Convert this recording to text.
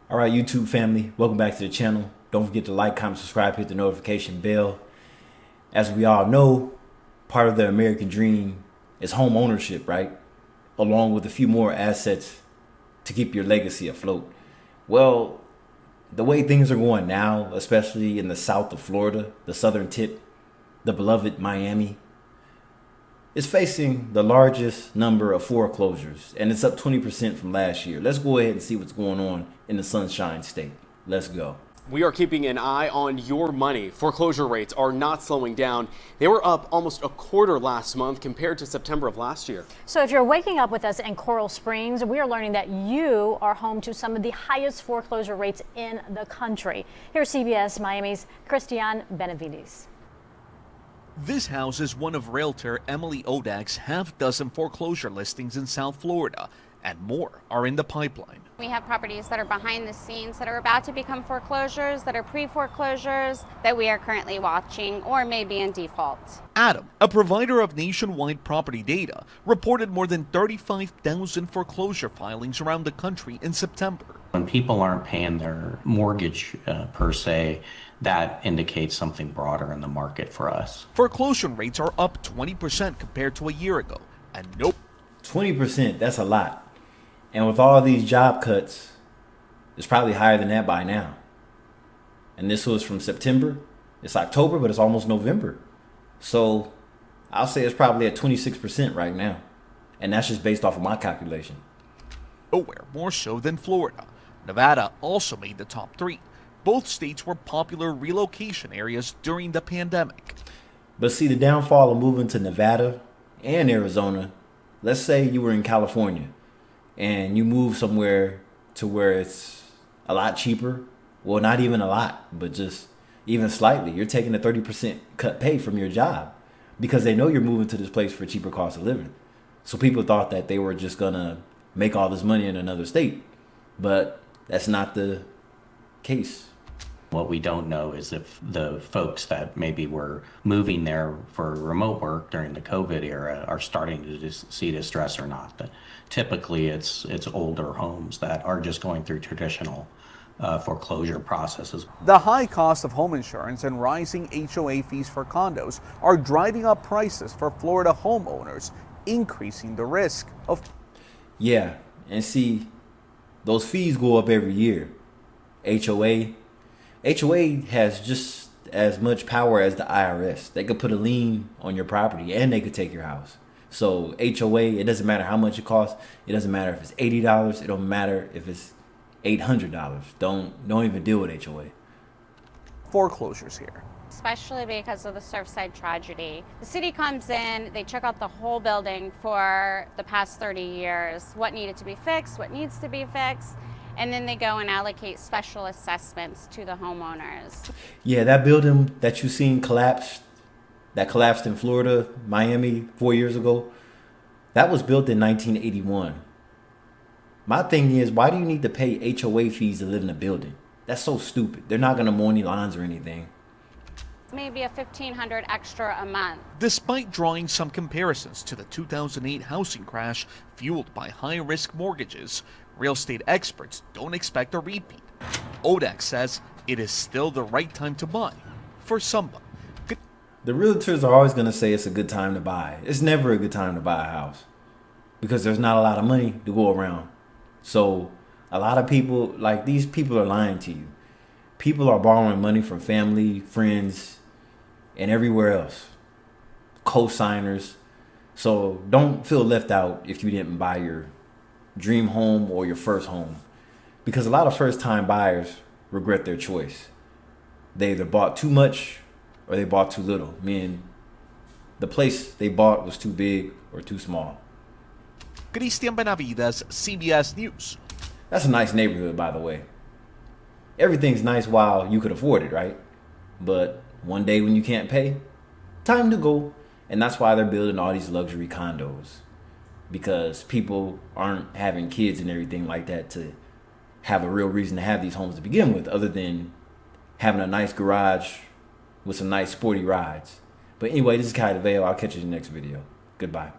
All right, YouTube family, welcome back to the channel. Don't forget to like, comment, subscribe, hit the notification bell. As we all know, part of the American dream is home ownership, right? Along with a few more assets to keep your legacy afloat. Well, the way things are going now, especially in the south of Florida, the southern tip, the beloved Miami, is facing the largest number of foreclosures, and it's up 20% from last year. Let's go ahead and see what's going on in the Sunshine State. Let's go. We are keeping an eye on your money. Foreclosure rates are not slowing down. They were up almost a quarter last month compared to September of last year. So if you're waking up with us in Coral Springs, we are learning that you are home to some of the highest foreclosure rates in the country. Here's CBS Miami's Christian Benavides. This house is one of realtor Emily Odak's half-dozen foreclosure listings in South Florida, and more are in the pipeline. We have properties that are behind the scenes that are about to become foreclosures, that are pre-foreclosures, that we are currently watching or may be in default. Adam, a provider of nationwide property data, reported more than 35,000 foreclosure filings around the country in September. When people aren't paying their mortgage per se, that indicates something broader in the market for us. Foreclosure rates are up 20% compared to a year ago, and 20%, that's a lot. And with all these job cuts, it's probably higher than that by now. And this was from September. It's October, but it's almost November. So I'll say it's probably at 26% right now. And that's just based off of my calculation. nowhere more so than Florida. Nevada also made the top three. Both states were popular relocation areas during the pandemic. But see, the downfall of moving to Nevada and Arizona, let's say you were in California and you move somewhere to where it's a lot cheaper. Well, not even a lot, but just even slightly. You're taking a 30% cut pay from your job because they know you're moving to this place for a cheaper cost of living. So people thought that they were just going to make all this money in another state, but that's not the case. What we don't know is if the folks that maybe were moving there for remote work during the COVID era are starting to see distress or not. But typically, it's older homes that are just going through traditional foreclosure processes. The high cost of home insurance and rising HOA fees for condos are driving up prices for Florida homeowners, increasing the risk of... Yeah, and see, those fees go up every year. HOA has just as much power as the IRS. They could put a lien on your property and they could take your house. So HOA, it doesn't matter how much it costs. It doesn't matter if it's $80. It don't matter if it's $800. Don't even deal with HOA. foreclosures here. Especially because of the Surfside tragedy. The city comes in, they check out the whole building for the past 30 years, what needed to be fixed, what needs to be fixed, and then they go and allocate special assessments to the homeowners. Yeah, that building that you seen collapsed in Florida, Miami 4 years ago, that was built in 1981. My thing is, why do you need to pay HOA fees to live in a building? That's so stupid. They're not going to mow any lawns or anything. Maybe a $1,500 extra a month. Despite drawing some comparisons to the 2008 housing crash fueled by high-risk mortgages, real estate experts don't expect a repeat. Odak says it is still the right time to buy for someone. The realtors are always going to say it's a good time to buy. It's never a good time to buy a house because there's not a lot of money to go around. So a lot of people, like, these people are lying to you. People are borrowing money from family, friends, and everywhere else. Co-signers. So don't feel left out if you didn't buy your dream home or your first home. Because a lot of first-time buyers regret their choice. They either bought too much or they bought too little. Meaning the place they bought was too big or too small. Christian Benavides, CBS News. That's a nice neighborhood, by the way. Everything's nice while you could afford it, right? But one day when you can't pay, time to go. And that's why they're building all these luxury condos. Because people aren't having kids and everything like that to have a real reason to have these homes to begin with, other than having a nice garage with some nice sporty rides. But anyway, this is Kai DeVale. I'll catch you in the next video. Goodbye.